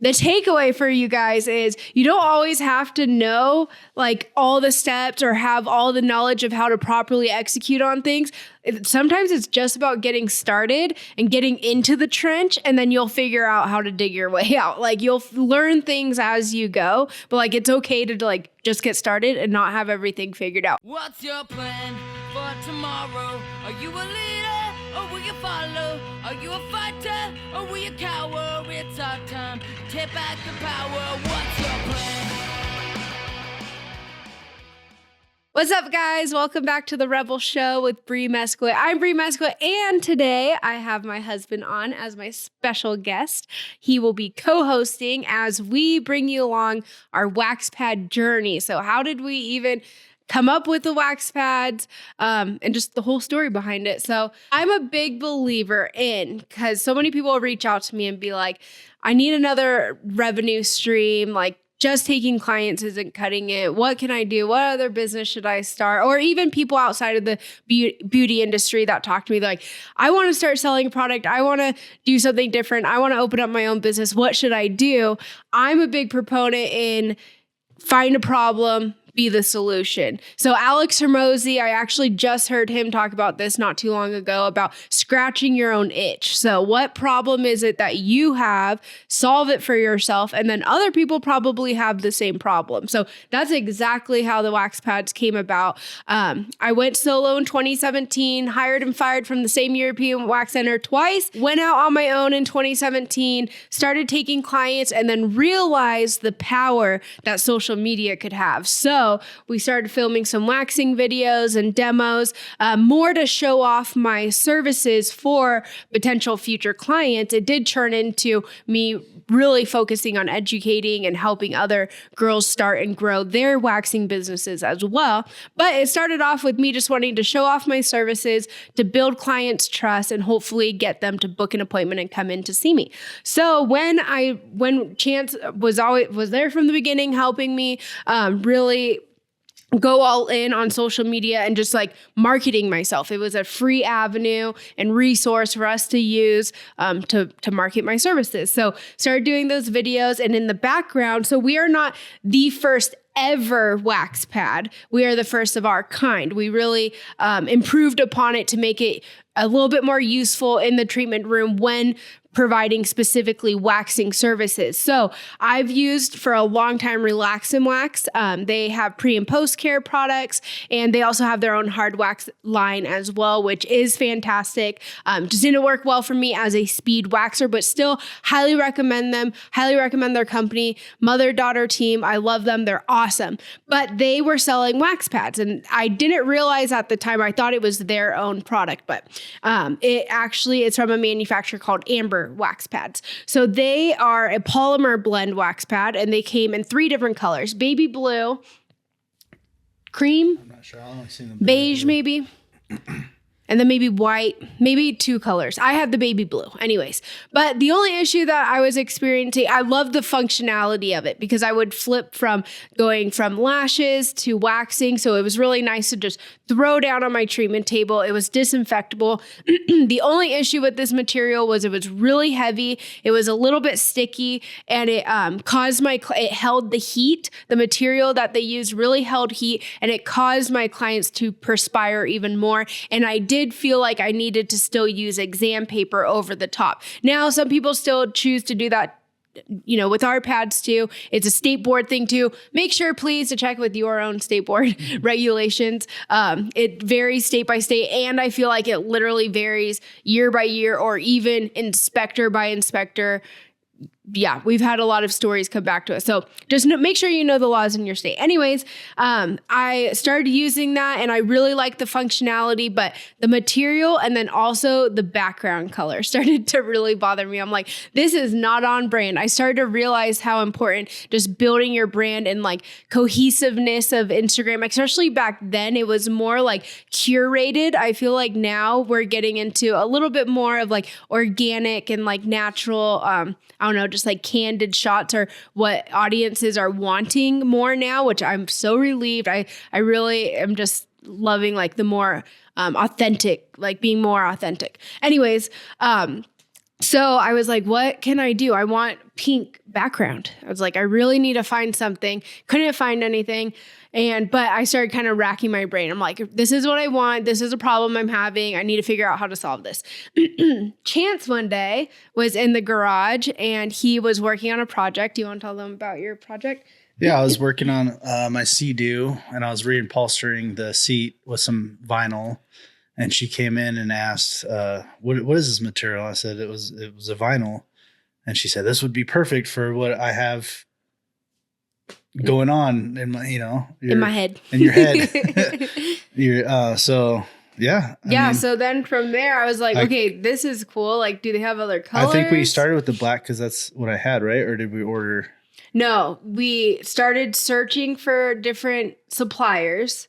The takeaway for you guys is you don't always have to know like all the steps or have all the knowledge of how to properly execute on things. Sometimes it's just about getting started and getting into the trench, and then you'll figure out how to dig your way out. Like you'll learn things as you go, but like it's okay to like just get started and not have everything figured out. What's your plan for tomorrow? Are you a leader or will you follow? Are you a fighter or will you cower? It's our time. Take back the power. What's your plan? What's up, guys? Welcome back to the Rebel Show with Bree Mesquit. I'm Bree Mesquit, and today I have my husband on as my special guest. He will be co-hosting as we bring you along our wax pad journey. So how did we even come up with the wax pads and just the whole story behind it? So I'm a big believer in, because so many people reach out to me and be like, I need another revenue stream, like just taking clients isn't cutting it. What can I do? What other business should I start? Or even people outside of the beauty industry that talk to me, they're like, I want to start selling a product. I want to do something different. I want to open up my own business. What should I do? I'm a big proponent in find a problem, be the solution. So Alex Hormozi, I actually just heard him talk about this not too long ago about scratching your own itch. So what problem is it that you have? Solve it for yourself. And then other people probably have the same problem. So that's exactly how the wax pads came about. I went solo in 2017, hired and fired from the same European wax center twice, went out on my own in 2017, started taking clients, and then realized the power that social media could have. So we started filming some waxing videos and demos, more to show off my services for potential future clients. It did turn into me really focusing on educating and helping other girls start and grow their waxing businesses as well. But it started off with me just wanting to show off my services, to build clients' trust, and hopefully get them to book an appointment and come in to see me. So when Chance was there from the beginning, helping me really go all in on social media and just like marketing myself. It was a free avenue and resource for us to use to market my services. So started doing those videos, and in the background, so we are not the first ever wax pad. We are the first of our kind. We really improved upon it to make it a little bit more useful in the treatment room when providing specifically waxing services. So I've used for a long time Relax and Wax. They have pre and post care products, and they also have their own hard wax line as well, which is fantastic. Just didn't work well for me as a speed waxer, but still highly recommend them. Highly recommend their company, mother-daughter team. I love them. They're awesome. But they were selling wax pads, and I didn't realize at the time. I thought it was their own product, but it's from a manufacturer called Amber wax pads. So they are a polymer blend wax pad, and they came in 3 different colors: baby blue, cream, I'm not sure. I only seen them beige maybe, and then maybe white, maybe 2 colors. I had the baby blue anyways. But the only issue that I was experiencing, I love the functionality of it because I would flip from going from lashes to waxing. So it was really nice to just throw down on my treatment table. It was disinfectable. The only issue with this material was it was really heavy. It was a little bit sticky, and it it held the heat. The material that they used really held heat, and it caused my clients to perspire even more. And I did feel like I needed to still use exam paper over the top. Now, some people still choose to do that, with our pads too. It's a state board thing too. Make sure, please, to check with your own state board regulations. It varies state by state, and I feel like it literally varies year by year or even inspector by inspector. Yeah, we've had a lot of stories come back to us. So just make sure you know the laws in your state. Anyways, I started using that, and I really like the functionality, but the material and then also the background color started to really bother me. I'm like, this is not on brand. I started to realize how important just building your brand and like cohesiveness of Instagram, especially back then, it was more like curated. I feel like now we're getting into a little bit more of like organic and like natural, I don't know, just like candid shots are what audiences are wanting more now, which I'm so relieved. I really am just loving like the more authentic, like being more authentic. Anyways, So I was like, what can I do? I want pink background. I was like, I really need to find something. Couldn't find anything. But I started kind of racking my brain. I'm like, this is what I want. This is a problem I'm having. I need to figure out how to solve this. Chance one day was in the garage and he was working on a project. Do you want to tell them about your project? Yeah, I was working on my Sea-Doo and I was reupholstering the seat with some vinyl. And she came in and asked, what is this material? I said it was a vinyl. And she said, this would be perfect for what I have going on in my, in my head. In your head. So yeah. I mean, so then from there I was like, okay, this is cool. Like, do they have other colors? I think we started with the black because that's what I had, right? Or did we order? No, we started searching for different suppliers.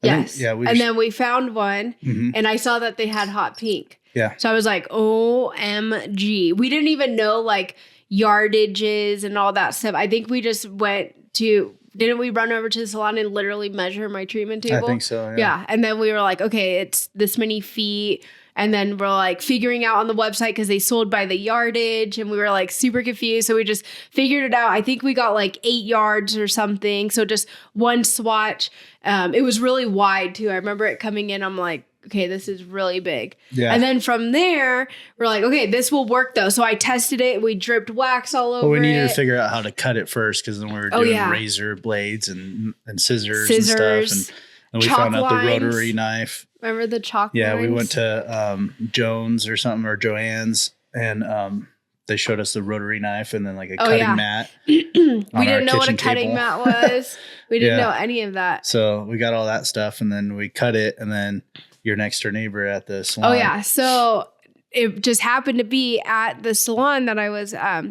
Yes. And then we found one and I saw that they had hot pink. Yeah. So I was like, OMG. We didn't even know like yardages and all that stuff. I think we just didn't we run over to the salon and literally measure my treatment table? I think so. Yeah. And then we were like, okay, it's this many feet. And then we're like figuring out on the website because they sold by the yardage and we were like super confused. So we just figured it out. I think we got like 8 yards or something. So just one swatch. It was really wide too. I remember it coming in. I'm like, okay, this is really big. Yeah. And then from there, we're like, okay, this will work though. So I tested it. We dripped wax all over it. Well, we needed to figure out how to cut it first because then we were doing razor blades and scissors and stuff. And we found out the rotary knife. Remember the chalk Yeah, lines? we went to Jones or something, or Joann's, and they showed us the rotary knife and then like a cutting mat. We didn't know what a cutting mat was. We didn't know any of that. So we got all that stuff and then we cut it, and then your next door neighbor at the salon. Oh, yeah. So it just happened to be at the salon that I was at.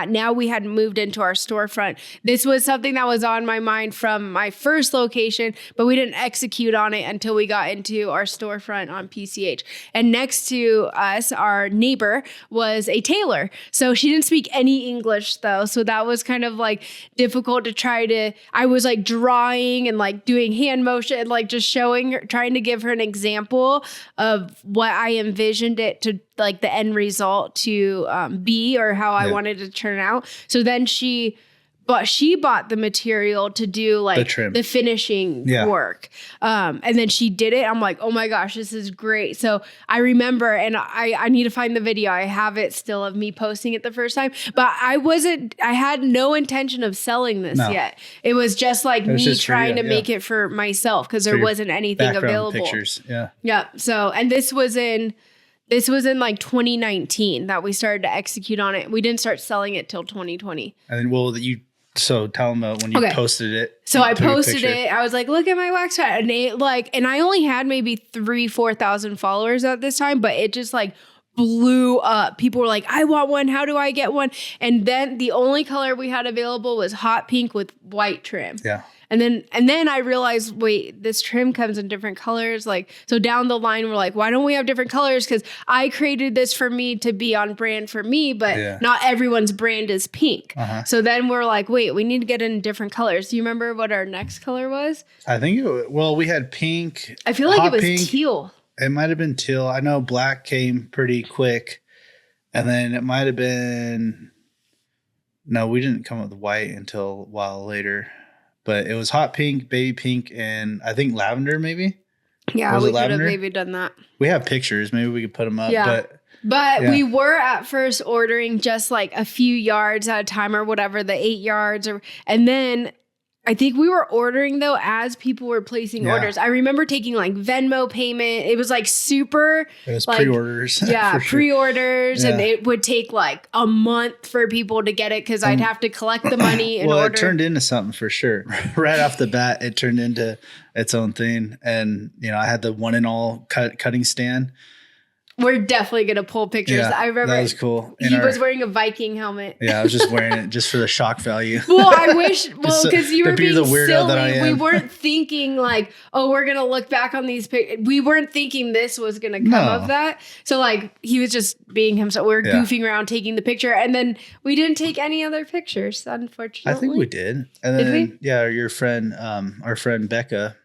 Now we had moved into our storefront. This was something that was on my mind from my first location, but we didn't execute on it until we got into our storefront on PCH. And next to us, our neighbor was a tailor. So she didn't speak any English though. So that was kind of like difficult to I was like drawing and like doing hand motion and like just showing her, trying to give her an example of what I envisioned it to like the end result to be, or how I wanted to turn out. So then she bought the material to do like the finishing work. And then she did it. I'm like, oh my gosh, this is great. So I remember, and I need to find the video. I have it still of me posting it the first time, but I had no intention of selling this yet. It was just like me trying to make it for myself because there wasn't anything available. Pictures. Yeah. Yeah. So, and this was in like 2019 that we started to execute on it. We didn't start selling it till 2020. And so tell them about when you posted it. So I posted it. I was like, look at my wax pad. And I only had maybe 4,000 followers at this time, but it just like blew up. People were like, I want one. How do I get one? And then the only color we had available was hot pink with white trim. Yeah. And then I realized, wait, this trim comes in different colors. Like, so down the line, we're like, why don't we have different colors? Because I created this for me to be on brand for me, but not everyone's brand is pink. So then we're like, wait, we need to get in different colors. Do you remember what our next color was? I think we had pink. I feel like it was teal. It might have been teal. I know black came pretty quick. And then it might have been, no, we didn't come up with white until a while later. But it was hot pink, baby pink, and I think lavender maybe. Yeah, we could have maybe done that. We have pictures. Maybe we could put them up. Yeah. But we were at first ordering just like a few yards at a time or whatever, the 8 yards. And then I think we were ordering though as people were placing orders. I remember taking like Venmo payment. It was like super. It was like, pre-orders. Yeah, pre-orders. And it would take like a month for people to get it because I'd have to collect the money and order. It turned into something for sure. Right off the bat, it turned into its own thing. And, I had the one and all cutting stand. We're definitely going to pull pictures. Yeah, I remember that was cool. He was wearing a Viking helmet. Yeah, I was just wearing it just for the shock value. Well, I wish, because you were being the weirdo silly. That I am. We weren't thinking like, oh, we're going to look back on these pictures. We weren't thinking this was going to come of that. So like, he was just being himself. We were goofing around taking the picture. And then we didn't take any other pictures, unfortunately. I think we did. And then, your friend, our friend Becca,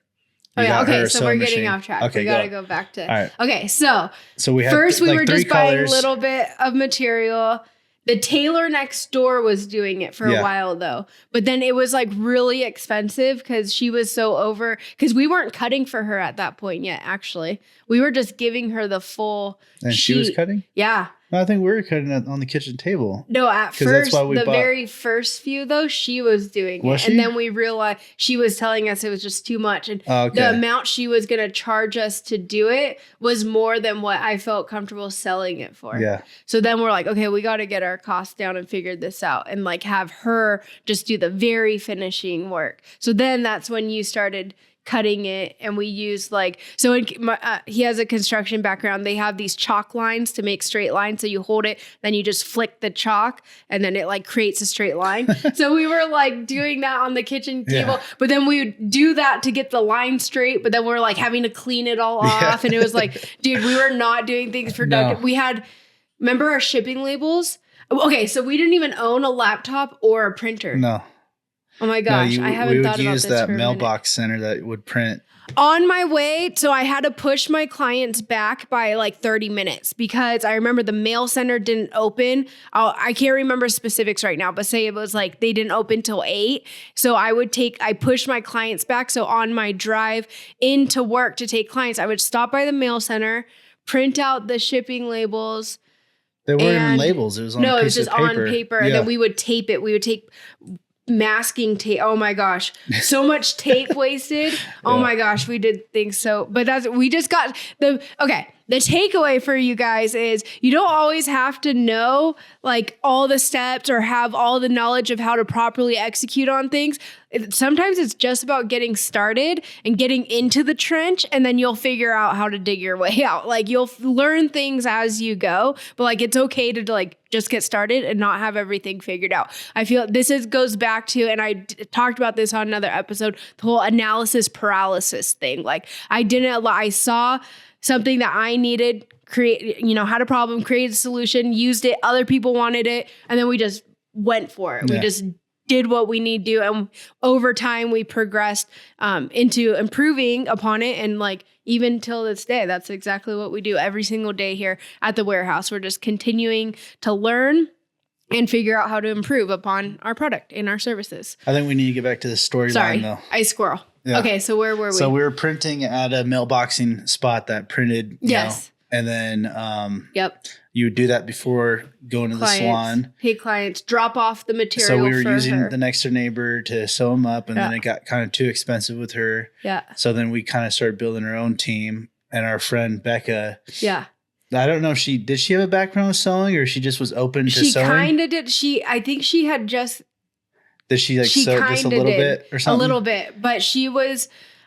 Oh, yeah. got her Okay. a So we're sewing getting machine. off track. Okay, We got to go back to. All right. Okay. So we had first we like were 3 just buying a colors. little bit of material. The tailor next door was doing it for a while though. But then it was like really expensive because she was so over. Because we weren't cutting for her at that point yet, actually. We were just giving her the full And sheet. she was cutting? Yeah. No, I think we were cutting it on the kitchen table. No, at first, very first few though, she was doing it. And then we realized she was telling us it was just too much. And the amount she was going to charge us to do it was more than what I felt comfortable selling it for. Yeah. So then we're like, okay, we got to get our costs down and figure this out and like have her just do the very finishing work. So then that's when you started cutting it, and we used like, so he has a construction background. They have these chalk lines to make straight lines. So you hold it, then you just flick the chalk, and then it like creates a straight line. So we were like doing that on the kitchen table, but then we would do that to get the line straight. But then we're like having to clean it all off, and it was like, dude, we were not doing things productive. No. We had, remember our shipping labels? Okay, so we didn't even own a laptop or a printer. No. Oh my gosh, I haven't thought about this. We would use that mailbox center that would print. On my way, so I had to push my clients back by like 30 minutes because I remember the mail center didn't open. I can't remember specifics right now, but say it was like they didn't open till 8. So I pushed my clients back. So on my drive into work to take clients, I would stop by the mail center, print out the shipping labels. They weren't even labels. It was on it was just on paper. Yeah. And then we would tape it. We would take masking tape. Oh my gosh. So much tape wasted. Oh my gosh. We did things so, but we just got the takeaway for you guys is you don't always have to know like all the steps or have all the knowledge of how to properly execute on things. Sometimes it's just about getting started and getting into the trench, and then you'll figure out how to dig your way out. Like you'll learn things as you go, but like it's okay to like just get started and not have everything figured out. I feel goes back to, and I talked about this on another episode, the whole analysis paralysis thing. Like I saw something that I needed, had a problem, created a solution, used it, other people wanted it, and then we just went for it. Yeah. We just did what we need to do, and over time we progressed into improving upon it, and like even till this day, that's exactly what we do every single day here at the warehouse. We're just continuing to learn and figure out how to improve upon our product and our services. I think we need to get back to the storyline though. I squirrel. Yeah. Okay, so where were we? So we were printing at a mailboxing spot that printed, yes. And then you would do that before going to the salon. Pay clients, drop off the material. So we were using the next door neighbor to sew them up, and then it got kind of too expensive with her. Yeah. So then we kind of started building our own team, and our friend Becca. Yeah. I don't know if did she have a background with sewing, or she just was open to sewing? She kind of did. I think she had just. Did she like sew just a little bit or something? A little bit, but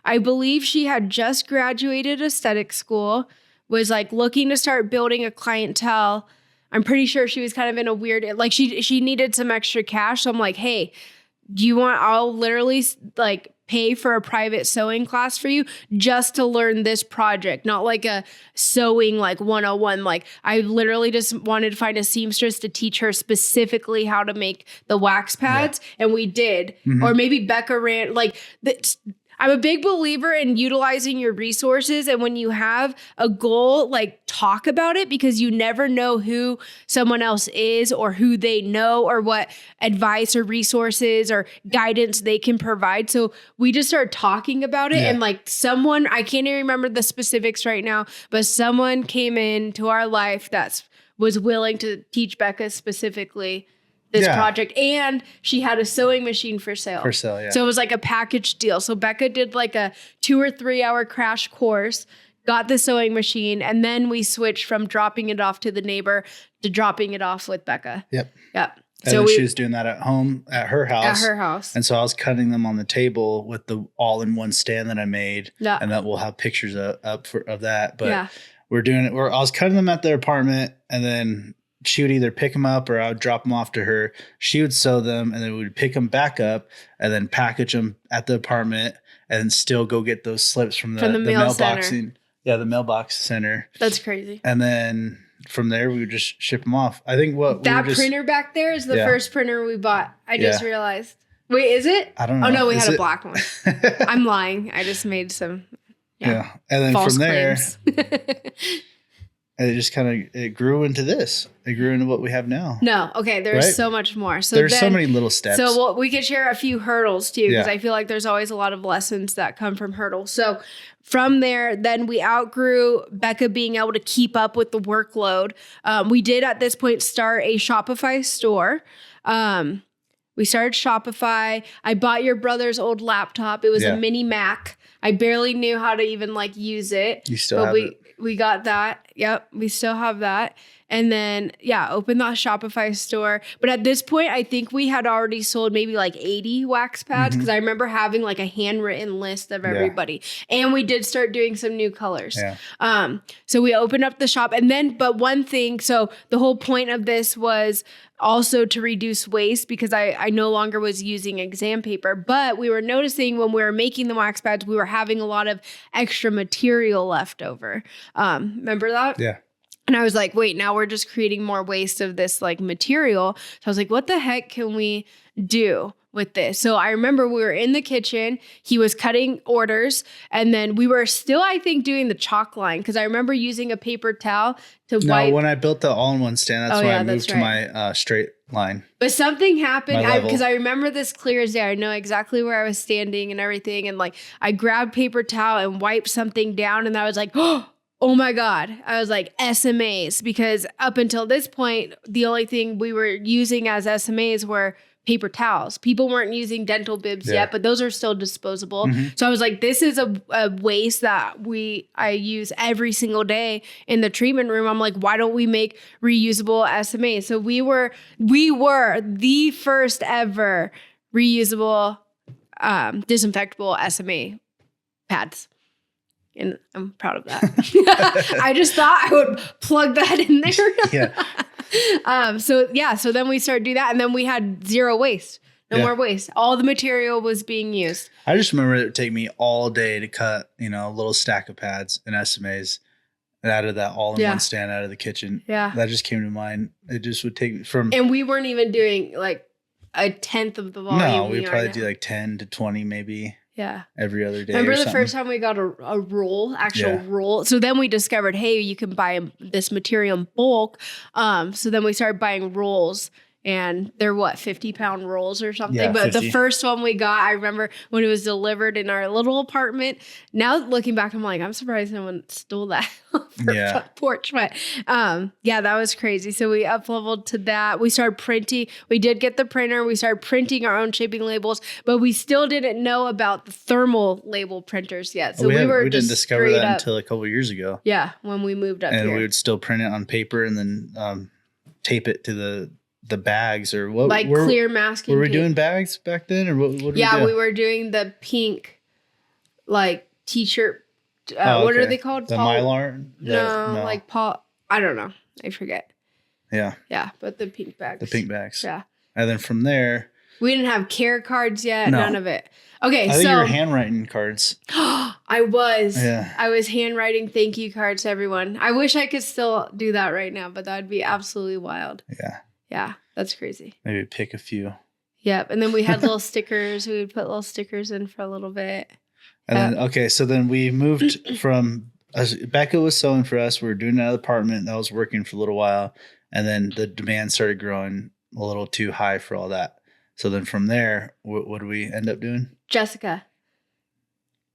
I believe she had just graduated aesthetic school, was like looking to start building a clientele. I'm pretty sure she was kind of in a weird, like she needed some extra cash. So I'm like, hey, I'll literally like pay for a private sewing class for you just to learn this project, not like a sewing like 101. Like I literally just wanted to find a seamstress to teach her specifically how to make the wax pads. Yeah. And we did. Mm-hmm. Or maybe Becca ran like I'm a big believer in utilizing your resources. And when you have a goal, like talk about it, because you never know who someone else is or who they know or what advice or resources or guidance they can provide. So we just started talking about it. Yeah. And like someone, I can't even remember the specifics right now, but someone came into our life that was willing to teach Becca specifically this project, and she had a sewing machine for sale. Yeah. So it was like a package deal. So Becca did like a 2 or 3 hour crash course, got the sewing machine, and then we switched from dropping it off to the neighbor to dropping it off with Becca. Yep. And so she was doing that at home, at her house. And so I was cutting them on the table with the all-in-one stand that I made, and that we'll have pictures up of that. But we're doing it. I was cutting them at their apartment, and then she would either pick them up or I would drop them off to her. She would sew them, and then we would pick them back up and then package them at the apartment and still go get those slips from the mailboxing. Yeah, the mailbox center. That's crazy. And then from there, we would just ship them off. I think printer back there is the first printer we bought. I just realized. Wait, is it? I don't know. Oh no, we Is had a it? black one. I'm lying. I just made some Yeah. And then false from there, claims. it just kind of, it grew into this. It grew into what we have now. No, okay. There's Right? so much more. So There's then, so many little steps. So we could share a few hurdles too, because Yeah. I feel like there's always a lot of lessons that come from hurdles. So from there, then we outgrew Becca being able to keep up with the workload. We did at this point start a Shopify store. We started Shopify. I bought your brother's old laptop. It was Yeah. a mini Mac. I barely knew how to even like use it. You still but have it. we got that. Yep, we still have that. And then, opened that Shopify store. But at this point, I think we had already sold maybe like 80 wax pads because I remember having like a handwritten list of everybody. And we did start doing some new colors. Yeah. So we opened up the shop. And then, but one thing, so the whole point of this was also to reduce waste because I no longer was using exam paper. But we were noticing when we were making the wax pads, we were having a lot of extra material left over. Remember that? Yeah. And I was like, wait, now we're just creating more waste of this like material. So I was like, what the heck can we do with this? So I remember we were in the kitchen, he was cutting orders, and then we were still, I think, doing the chalk line because I remember using a paper towel to wipe. No, when I built the all-in-one stand, that's Oh, when yeah, I that's moved to my straight line. But something happened My level. because I remember this clear as day. I know exactly where I was standing and everything. And like I grabbed paper towel and wiped something down and I was like, oh my God. I was like SMAs because up until this point, the only thing we were using as SMAs were paper towels. People weren't using dental bibs yet, but those are still disposable. So I was like, this is a waste that I use every single day in the treatment room. I'm like, why don't we make reusable SMAs? So we were the first ever reusable disinfectable SMA pads. And I'm proud of that. I just thought I would plug that in there. Yeah. So then we started doing that, and then we had zero waste, no more waste. All the material was being used. I just remember it would take me all day to cut, a little stack of pads and SMAs out of that all-in-one stand out of the kitchen. Yeah. That just came to mind. It just would take me from. And we weren't even doing like a tenth of the volume. No, we'd probably do like 10 to 20 maybe. Yeah. Every other day. Remember the first time we got a roll, roll? So then we discovered, hey, you can buy this material in bulk. So then we started buying rolls. And they're 50-pound rolls or something. Yeah, but 50. the first one we got, I remember when it was delivered in our little apartment. Now looking back, I'm like, I'm surprised no one stole that off our front porch. But that was crazy. So we up-leveled to that. We started printing. We did get the printer. We started printing our own shipping labels, but we still didn't know about the thermal label printers yet. So we didn't discover that until a couple of years ago. Yeah, when we moved up and here. we would still print it on paper and then tape it to the bags or what? Like clear masking Were we tape. doing bags back then or what did we do? Yeah, we were doing the pink, like t-shirt. What are they called? The Mylar? No, like Paul. I don't know. I forget. Yeah. Yeah, but the pink bags. The pink bags. Yeah. And then from there. We didn't have care cards yet. No. None of it. Okay, I think you were handwriting cards. I was. Yeah. I was handwriting thank you cards to everyone. I wish I could still do that right now, but that would be absolutely wild. Yeah. Yeah, that's crazy. Maybe pick a few. Yep. And then we had little stickers. We would put little stickers in for a little bit. And then, so then we moved from, Becca was sewing for us. We were doing another apartment that was working for a little while. And then the demand started growing a little too high for all that. So then from there, what do we end up doing? Jessica.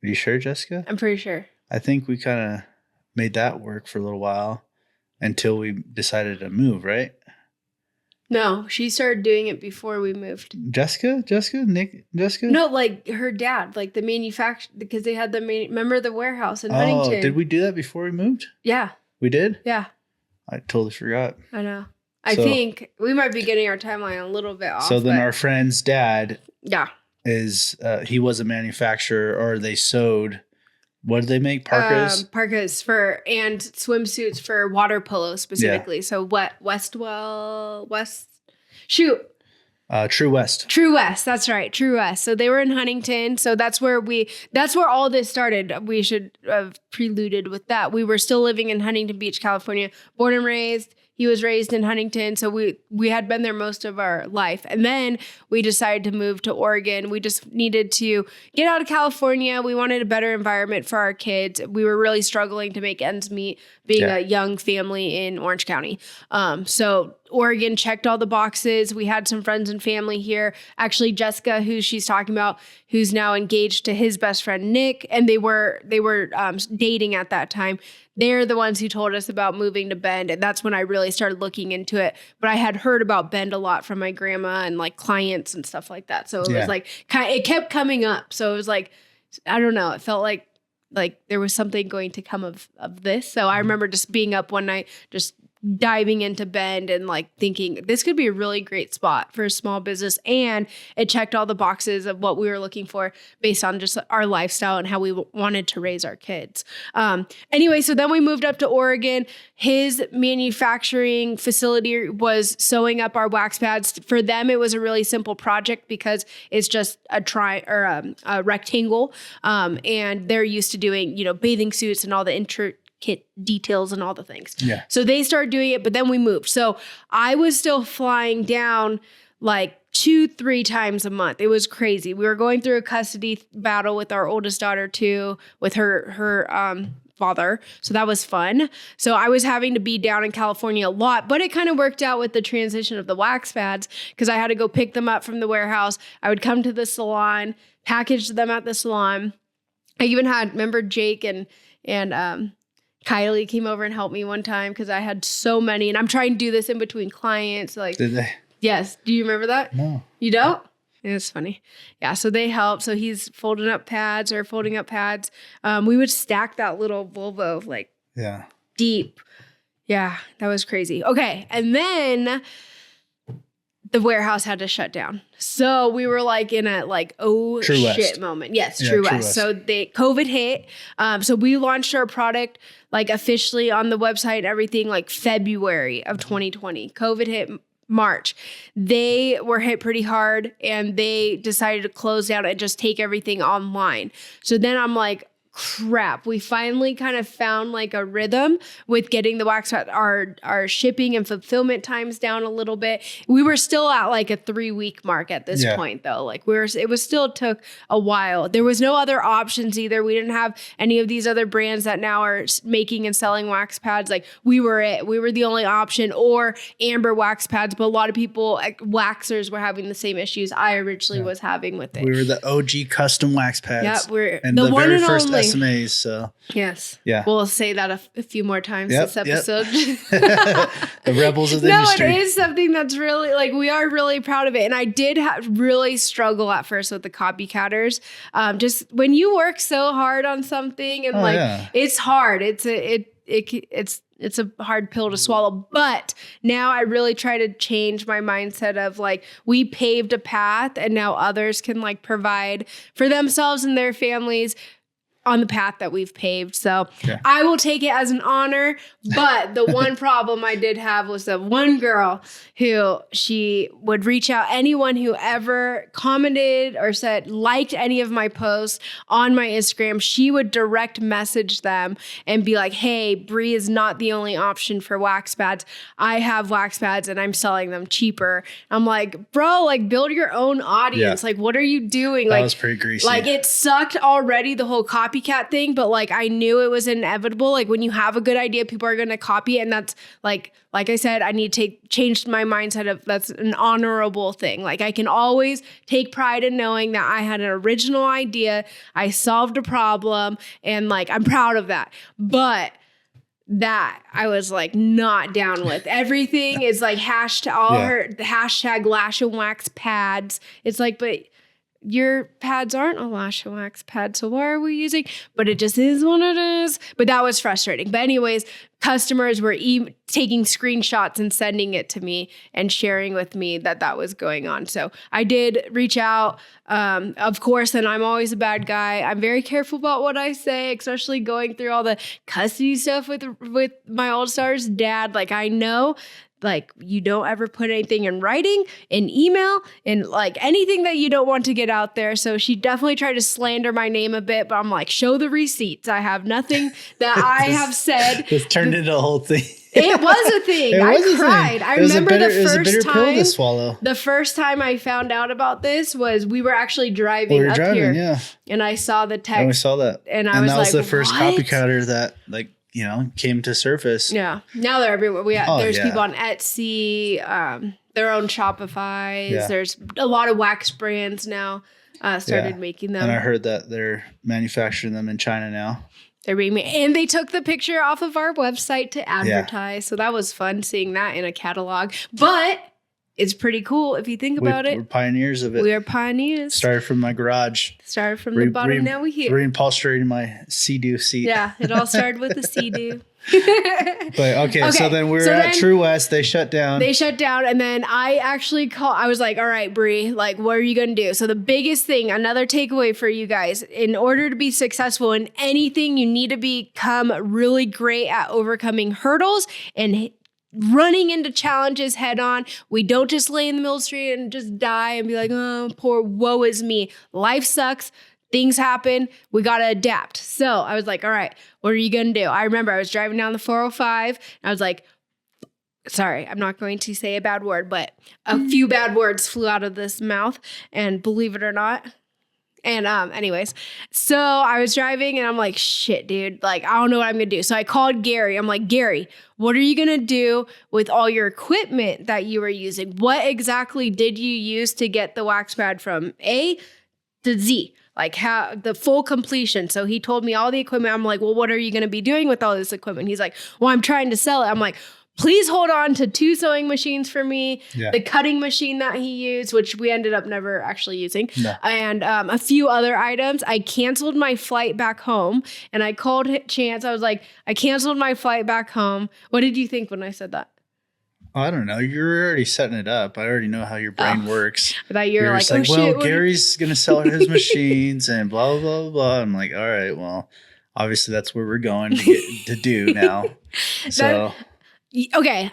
Are you sure, Jessica? I'm pretty sure. I think we kind of made that work for a little while until we decided to move, right? No, she started doing it before we moved. Jessica? Jessica? No, like her dad, like the manufacturer, because they had remember the warehouse in Huntington? Did we do that before we moved? Yeah. We did? Yeah. I totally forgot. I know. I think we might be getting our timeline a little bit off. So then our friend's dad is he was a manufacturer, or they sewed. What did they make? Parkas? Parkas and swimsuits for water polo specifically. Yeah. So True West. That's right. True West. So they were in Huntington. So that's where all this started. We should have preluded with that. We were still living in Huntington Beach, California, born and raised. He was raised in Huntington, so we had been there most of our life. And then we decided to move to Oregon. We just needed to get out of California. We wanted a better environment for our kids. We were really struggling to make ends meet being a young family in Orange County. So Oregon checked all the boxes. We had some friends and family here. Actually, Jessica, who she's talking about, who's now engaged to his best friend Nick, and they were dating at that time. They're the ones who told us about moving to Bend, and that's when I really started looking into it. But I had heard about Bend a lot from my grandma and like clients and stuff like that. So it was like it kept coming up. So it was like, I don't know. It felt like there was something going to come of this. So I remember just being up one night, just diving into Bend and like thinking this could be a really great spot for a small business. And it checked all the boxes of what we were looking for based on just our lifestyle and how we wanted to raise our kids. Anyway, so then we moved up to Oregon. His manufacturing facility was sewing up our wax pads. For them, it was a really simple project because it's just a rectangle. And they're used to doing, bathing suits and all the intricate details and all the things. Yeah. So they started doing it, but then we moved. So I was still flying down like 2-3 times a month. It was crazy. We were going through a custody battle with our oldest daughter too, with her father. So that was fun. So I was having to be down in California a lot, but it kind of worked out with the transition of the wax pads because I had to go pick them up from the warehouse. I would come to the salon, package them at the salon. I even remember Jake and Kylie came over and helped me one time because I had so many, and I'm trying to do this in between clients. Like, did they? Yes. Do you remember that? No. You don't? It's funny. Yeah. So they help. So he's folding up pads. We would stack that little Volvo deep. Yeah, that was crazy. Okay, and then the warehouse had to shut down. So we were like in a True shit West. Moment. Yes, True West. So COVID hit. So we launched our product officially on the website and everything February of 2020. COVID hit March. They were hit pretty hard and they decided to close down and just take everything online. So then I'm like, crap, we finally kind of found a rhythm with getting the wax pad, our shipping and fulfillment times down a little bit. We were still at a 3-week mark at this point though. It was still took a while. There was no other options either. We didn't have any of these other brands that now are making and selling wax pads. We were the only option, or Amber wax pads, but a lot of people waxers were having the same issues I originally was having with it. We were the OG custom wax pads. Yeah, we're and the very first SMAs. So yes, yeah, we'll say that a few more times this episode. The rebels of the industry. No, it is something that's really we are really proud of it. And I did really struggle at first with the copycatters. Just when you work so hard on something and it's hard. It's a hard pill to swallow. But now I really try to change my mindset of we paved a path and now others can provide for themselves and their families on the path that we've paved. So I will take it as an honor. But the one problem I did have was the one girl who she would reach out, anyone who ever commented or liked any of my posts on my Instagram, she would direct message them and be like, hey, Bree is not the only option for wax pads. I have wax pads and I'm selling them cheaper. I'm like, bro, build your own audience. Yeah. What are you doing? That was pretty greasy. It sucked already, the whole copycat thing, but I knew it was inevitable. When you have a good idea, people are going to copy it. And that's like I said, I need to change my mindset of that's an honorable thing. I can always take pride in knowing that I had an original idea. I solved a problem and I'm proud of that. But that I was not down with. Everything is hashtag lash and wax pads. It's but your pads aren't a lash and wax pad, so why are we using? But it just is what it is. But that was frustrating. But anyways, customers were taking screenshots and sending it to me and sharing with me that was going on. So I did reach out, of course, and I'm always a bad guy. I'm very careful about what I say, especially going through all the custody stuff with my old star's dad. I know like, you don't ever put anything in writing, in email, in like anything that you don't want to get out there. So she definitely tried to slander my name a bit, but I'm like, show the receipts. I have nothing that I have said. This turned into a whole thing. It was a thing. I cried. I remember the first time. Pill to swallow. The first time I found out about this was we were actually driving up here. Yeah. And I saw the text. And we saw that. And I was like, that was the first what? copycatter that, like, you know, came to surface. Yeah. Now they're everywhere. There's people on Etsy, their own Shopify's. Yeah. There's a lot of wax brands now started making them. And I heard that they're manufacturing them in China now. They're being made. And they took the picture off of our website to advertise. Yeah. So that was fun seeing that in a catalog. But it's pretty cool if you think about it. We're pioneers of it. We are pioneers. Started from my garage. Started from the bottom, now we're here. Reupholstering my Sea-Doo seat. Yeah, it all started with the Sea-Doo. But okay, so then we're at True West. They shut down. And then I actually I was like, all right, Bree, like, what are you going to do? So the biggest thing, another takeaway for you guys, in order to be successful in anything, you need to become really great at overcoming hurdles and running into challenges head on. We don't just lay in the middle of the street and just die and be like, oh, poor, woe is me. Life sucks. Things happen. We got to adapt. So I was like, all right, what are you going to do? I remember I was driving down the 405 and I was like, sorry, I'm not going to say a bad word, but a few bad words flew out of this mouth, and believe it or not. And anyways, so I was driving and I'm like, shit, dude, like, I don't know what I'm going to do. So I called Gary. I'm like, Gary, what are you going to do with all your equipment that you were using? What exactly did you use to get the wax pad from A to Z? Like, how the full completion. So he told me all the equipment. I'm like, well, what are you going to be doing with all this equipment? He's like, well, I'm trying to sell it. I'm like, please hold on to 2 sewing machines for me, the cutting machine that he used, which we ended up never actually using, and a few other items. I canceled my flight back home, and I called Chance. I was like, I canceled my flight back home. What did you think when I said that? I don't know. You're already setting it up. I already know how your brain works. I thought you're like, oh, shit. Well, Gary's going to sell his machines and blah, blah, blah, blah. I'm like, all right, well, obviously that's where we're going to get to do now. So... Okay,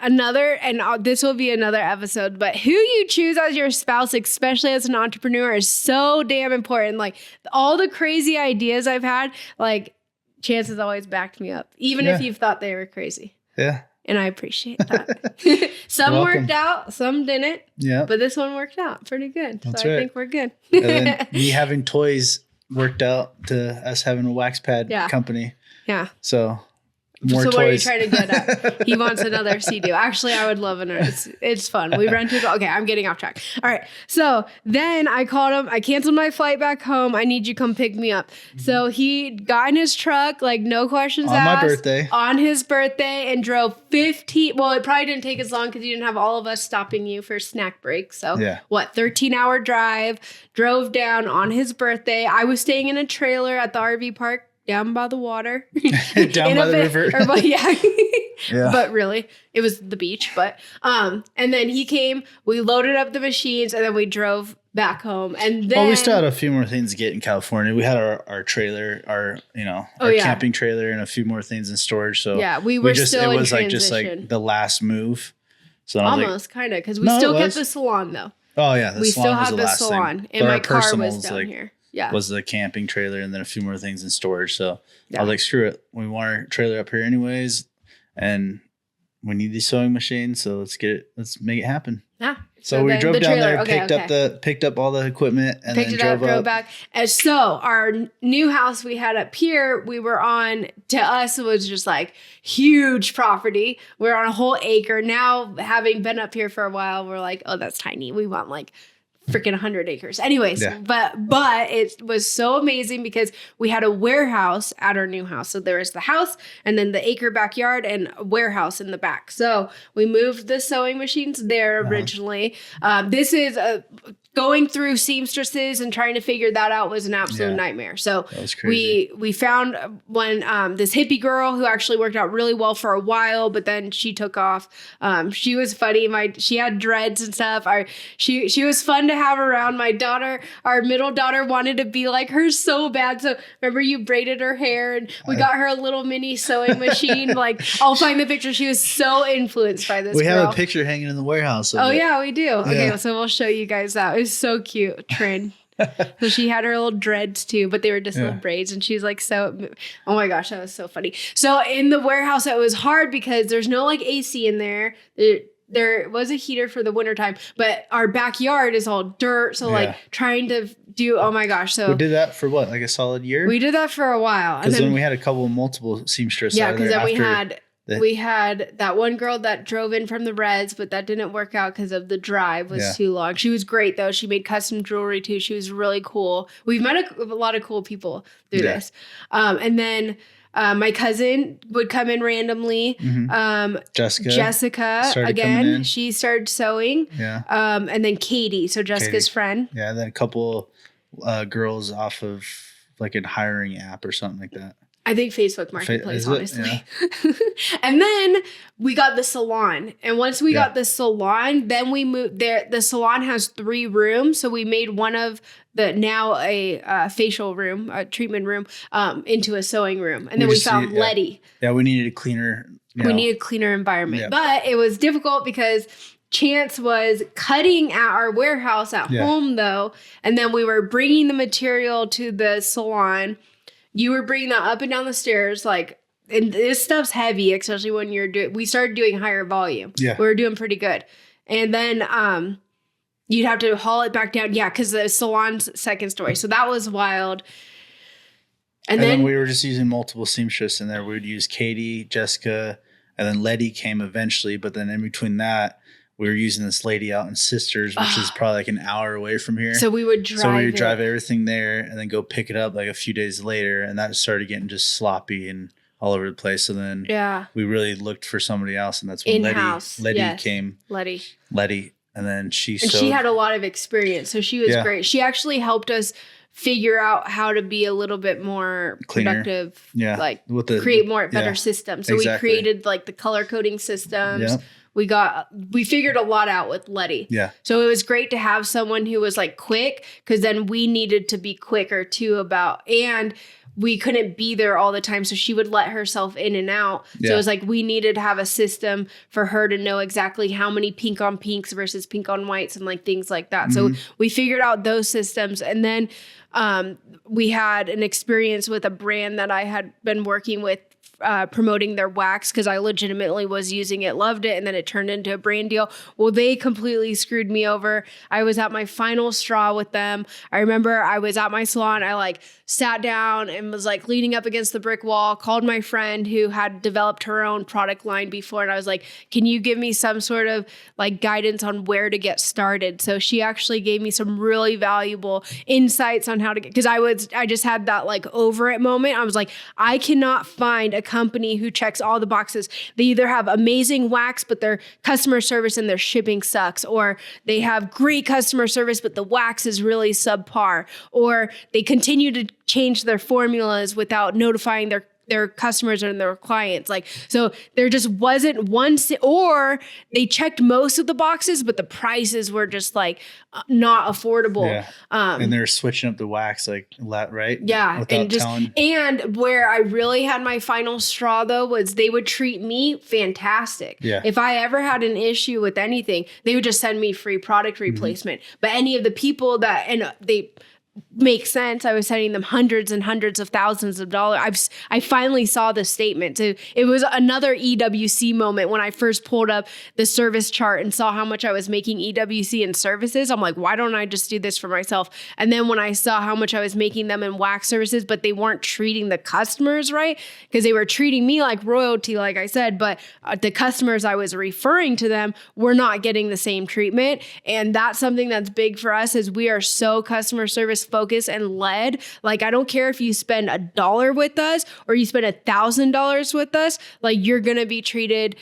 this will be another episode, but who you choose as your spouse, especially as an entrepreneur, is so damn important. Like, all the crazy ideas I've had, like, Chance has always backed me up, even if you've thought they were crazy. Yeah. And I appreciate that. Some worked out, some didn't. Yeah. But this one worked out pretty good. That's so right. I think we're good. And then me having toys worked out to us having a wax pad company. Yeah. So... More so toys. What are you trying to get at? He wants another Sea-Doo. Actually, I would love another. It's fun. We rented. Okay, I'm getting off track. All right. So then I called him. I canceled my flight back home. I need you to come pick me up. So he got in his truck, like, no questions asked. On his birthday, and drove 15. Well, it probably didn't take as long because you didn't have all of us stopping you for snack breaks. So 13-hour drive, drove down on his birthday. I was staying in a trailer at the RV park down by the water. Down by the river. But really, it was the beach. But and then he came, we loaded up the machines, and then we drove back home. And then... Well, we still had a few more things to get in California. We had our trailer, our camping trailer, and a few more things in storage. So we were still in transition. Like just like the last move. So almost, kind of, because we still kept the salon, though. Oh, yeah. We still had the salon, and my car was down here. Yeah. Was the camping trailer and then a few more things in storage. So I was like, screw it. We want our trailer up here anyways. And we need these sewing machines. So let's make it happen. Yeah. So we drove down there, picked up all the equipment, and then drove back. And so our new house we had up here, we were on, to us, it was just like huge property. We're on a whole acre. Now, having been up here for a while, we're like, oh, that's tiny. We want like freaking 100 acres. Anyways, but it was so amazing because we had a warehouse at our new house. So there was the house and then the acre backyard and a warehouse in the back. So we moved the sewing machines there originally. This is going through seamstresses and trying to figure that out was an absolute nightmare. So that was crazy. we found one this hippie girl who actually worked out really well for a while, but then she took off. She was funny. She had dreads and stuff. She was fun to have around. My daughter, our middle daughter, wanted to be like her so bad. So remember, you braided her hair, and we got her a little mini sewing machine. Like, I'll find the picture. She was so influenced by this. We girl. have a picture hanging in the warehouse. Oh yeah, we do. Okay, so we'll show you guys that. It was so cute, Trin. So she had her little dreads too, but they were just little braids, and she's like, so, oh my gosh, that was so funny. So in the warehouse, it was hard because there's no like AC in there. There was a heater for the wintertime, but our backyard is all dirt. So like trying to do, oh my gosh. So we did that for what, like a solid year? We did that for a while. Because then we had a couple of multiple seamstresses. Yeah, because then we had that one girl that drove in from the Reds, but that didn't work out because of the drive was too long. She was great though. She made custom jewelry too. She was really cool. We've met a lot of cool people through this. And then my cousin would come in randomly. Jessica again, she started sewing. Yeah. And then Katie, so Jessica's friend. Yeah, and then a couple girls off of like a hiring app or something like that. I think Facebook Marketplace, honestly. Yeah. And then we got the salon. And once we got the salon, then we moved there. The salon has 3 rooms. So we made one of a facial room, a treatment room, into a sewing room. And then we found Letty. Yeah, we needed a cleaner. We needed a cleaner environment. Yeah. But it was difficult because Chance was cutting at our warehouse at home, though. And then we were bringing the material to the salon. You were bringing that up and down the stairs, like, and this stuff's heavy, especially when we started doing higher volume. Yeah. We were doing pretty good. And then you'd have to haul it back down. Yeah, because the salon's second story. So that was wild. And then we were just using multiple seamstresses in there. We would use Katie, Jessica, and then Letty came eventually. But then in between that, we were using this lady out in Sisters, which is probably like an hour away from here. So we would drive everything there and then go pick it up like a few days later. And that started getting just sloppy and all over the place. So then we really looked for somebody else. And that's when Letty came. Letty. And then she had a lot of experience. So she was great. She actually helped us figure out how to be a little bit more productive. Yeah. Like create better systems. So we created like the color coding systems. Yep. We figured a lot out with Letty. Yeah. So it was great to have someone who was like quick, because then we needed to be quicker too and we couldn't be there all the time. So she would let herself in and out. So it was like, we needed to have a system for her to know exactly how many pink on pinks versus pink on whites and like things like that. So we figured out those systems. And then we had an experience with a brand that I had been working with, promoting their wax, because I legitimately was using it, loved it, and then it turned into a brand deal. Well, they completely screwed me over. I was at my final straw with them. I remember I was at my salon. I like sat down and was like leaning up against the brick wall, called my friend who had developed her own product line before, and I was like, can you give me some sort of like guidance on where to get started? So she actually gave me some really valuable insights on how to get, because I just had that like over it moment. I was like, I cannot find a company who checks all the boxes. They either have amazing wax, but their customer service and their shipping sucks, or they have great customer service, but the wax is really subpar, or they continue to change their formulas without notifying their customers and their clients. Like, so there just wasn't or they checked most of the boxes, but the prices were just like not affordable. Yeah. And they're switching up the wax, like, right? Yeah. And where I really had my final straw though, was they would treat me fantastic. Yeah. If I ever had an issue with anything, they would just send me free product replacement. But any of the people they make sense, I was sending them hundreds and hundreds of thousands of dollars. I finally saw the statement. So it was another EWC moment when I first pulled up the service chart and saw how much I was making EWC in services. I'm like, why don't I just do this for myself? And then when I saw how much I was making them in wax services, but they weren't treating the customers right, because they were treating me like royalty, like I said, but the customers I was referring to them were not getting the same treatment. And that's something that's big for us, is we are so customer service focus and led. Like, I don't care if you spend $1 with us or you spend $1,000 with us, like you're going to be treated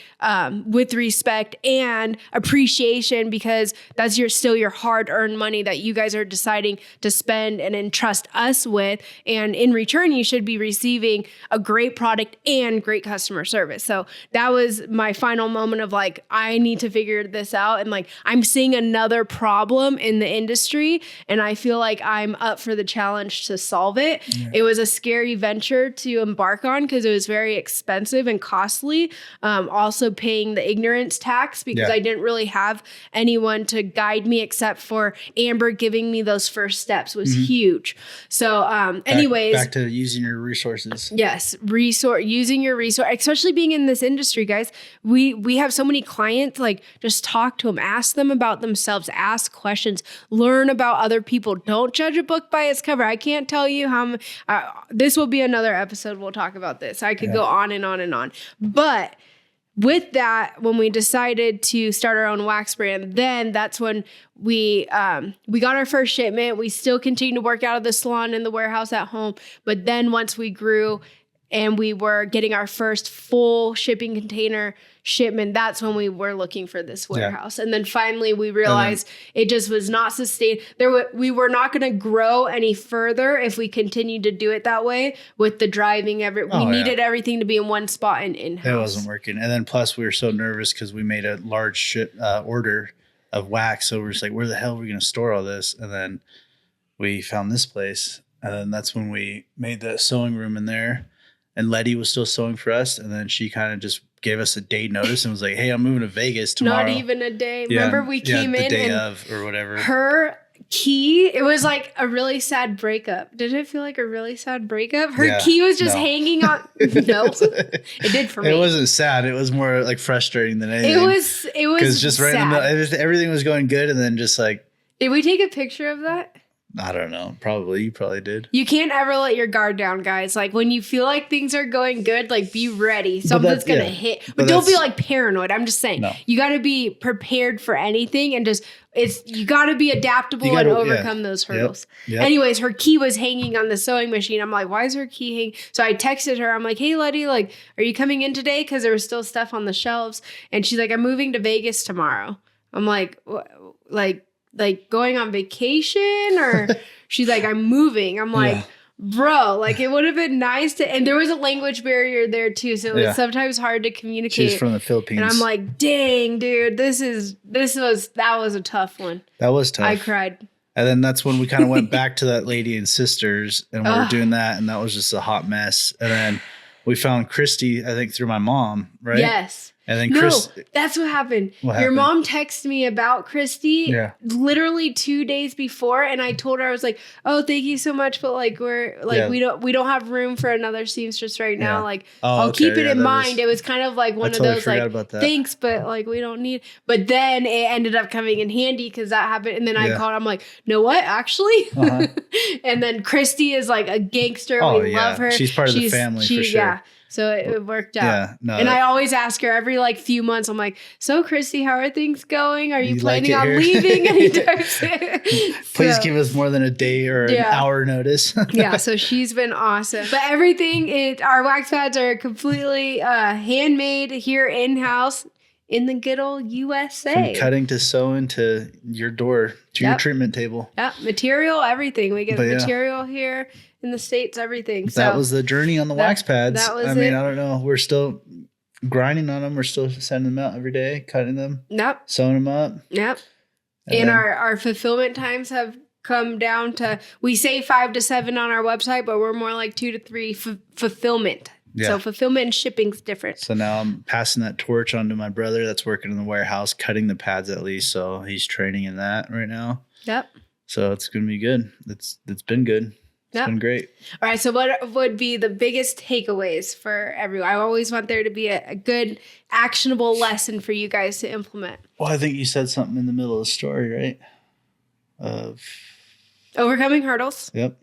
with respect and appreciation, because that's still your hard-earned money that you guys are deciding to spend and entrust us with. And in return, you should be receiving a great product and great customer service. So that was my final moment of like, I need to figure this out. And like, I'm seeing another problem in the industry, and I feel like I'm up for the challenge to solve it. Yeah. It was a scary venture to embark on because it was very expensive and costly. Also paying the ignorance tax because I didn't really have anyone to guide me except for Amber giving me those first steps was huge. So anyways. Back to using your resources. Yes. Using your resource, especially being in this industry, guys. We have so many clients, like just talk to them, ask them about themselves, ask questions, learn about other people. Don't judge a book by its cover. I can't tell you how, this will be another episode. We'll talk about this. I could go on and on and on, but with that, when we decided to start our own wax brand, then that's when we got our first shipment. We still continued to work out of the salon in the warehouse at home. But then once we grew and we were getting our first full shipping container shipment, that's when we were looking for this warehouse. And then finally we realized it just was not sustained. We were not going to grow any further if we continued to do it that way with the driving. We needed everything to be in one spot and in-house. It wasn't working. And then plus we were so nervous because we made a large order of wax. So we're just like, where the hell are we going to store all this? And then we found this place. And then that's when we made the sewing room in there. And Letty was still sewing for us. And then she kind of just gave us a day notice and was like, hey, I'm moving to Vegas tomorrow. Not even a day. Yeah, remember we came in the day and of or whatever. Her key, it was like a really sad breakup. Did it feel like a really sad breakup? Her key was just hanging on. No, it did for me. It wasn't sad. It was more like frustrating than anything. It was because just right in the middle, everything was going good. And then just like. Did we take a picture of that? I don't know. Probably. You probably did. You can't ever let your guard down, guys. Like when you feel like things are going good, like be ready. Something's going to hit. But don't be like paranoid. I'm just saying you got to be prepared for anything and just you got to be adaptable and overcome those hurdles. Yep. Anyways, her key was hanging on the sewing machine. I'm like, why is her key hanging? So I texted her. I'm like, hey, Letty, like, are you coming in today? Because there was still stuff on the shelves. And she's like, I'm moving to Vegas tomorrow. I'm like, like going on vacation, or she's like, I'm moving. I'm like, bro, like it would have been nice to, and there was a language barrier there too. So it was sometimes hard to communicate. She's from the Philippines. And I'm like, dang, dude, that was a tough one. That was tough. I cried. And then that's when we kind of went back to that Lady and Sisters and we were doing that. And that was just a hot mess. And then we found Christy, I think through my mom, right? Yes. And then that's what happened. Your mom texted me about Christy literally 2 days before. And I told her, I was like, oh, thank you so much. But like, we don't have room for another seamstress right now. Like, I'll keep it in mind. It was kind of like one of those like, thanks, but like, we don't need, but then it ended up coming in handy because that happened. And then I called, I'm like, know what, actually? And then Christy is like a gangster. We love her. She's part of the family for sure. Yeah. So it worked out. And I always ask her every like few months, I'm like, so Christy, how are things going? Are you planning on leaving anytime soon? Please give us more than a day or an hour notice. So she's been awesome. But everything, our wax pads are completely handmade here in-house in the good old USA. From cutting to sewing to your door, to your treatment table. Yeah, material, everything. We get material here. In the States, everything. So that was the journey on the wax pads. That was I don't know. We're still grinding on them. We're still sending them out every day, cutting them. Yep. Sewing them up. Yep. And our fulfillment times have come down to, we say 5 to 7 on our website, but we're more like 2 to 3 fulfillment. Yeah. So fulfillment and shipping's different. So now I'm passing that torch on to my brother that's working in the warehouse, cutting the pads at least. So he's training in that right now. Yep. So it's going to be good. It's been good. It's been great. All right. So what would be the biggest takeaways for everyone? I always want there to be a good, actionable lesson for you guys to implement. Well, I think you said something in the middle of the story, right? Of overcoming hurdles. Yep.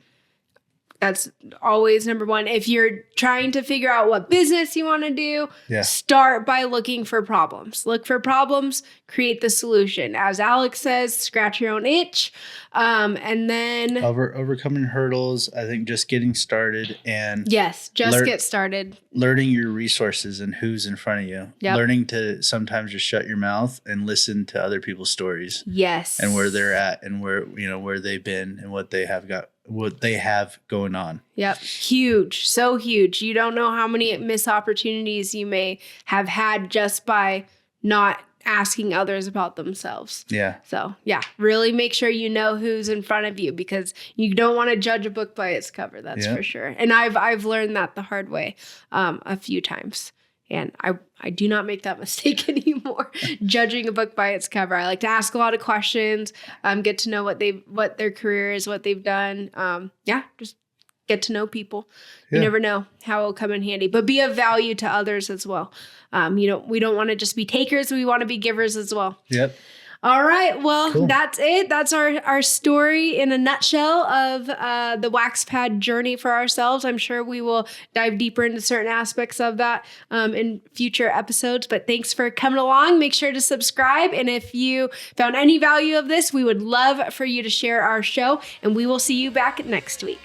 That's always number one. If you're trying to figure out what business you want to do, start by looking for problems. Look for problems, create the solution. As Alex says, scratch your own itch. And then overcoming hurdles, I think just getting started and get started. Learning your resources and who's in front of you. Yep. Learning to sometimes just shut your mouth and listen to other people's stories. Yes. And where they're at and where they've been and what they have going on. Yep. Huge. So huge. You don't know how many missed opportunities you may have had just by not asking others about themselves. Yeah. So really make sure you know who's in front of you, because you don't want to judge a book by its cover. That's for sure. And I've learned that the hard way a few times. And I do not make that mistake anymore, judging a book by its cover. I like to ask a lot of questions, get to know what their career is, what they've done. Just get to know people. You never know how it'll come in handy, but be of value to others as well. We don't want to just be takers. We want to be givers as well. Yep. All right. Well, cool. That's it. That's our story in a nutshell of the wax pad journey for ourselves. I'm sure we will dive deeper into certain aspects of that in future episodes. But thanks for coming along. Make sure to subscribe. And if you found any value of this, we would love for you to share our show. And we will see you back next week.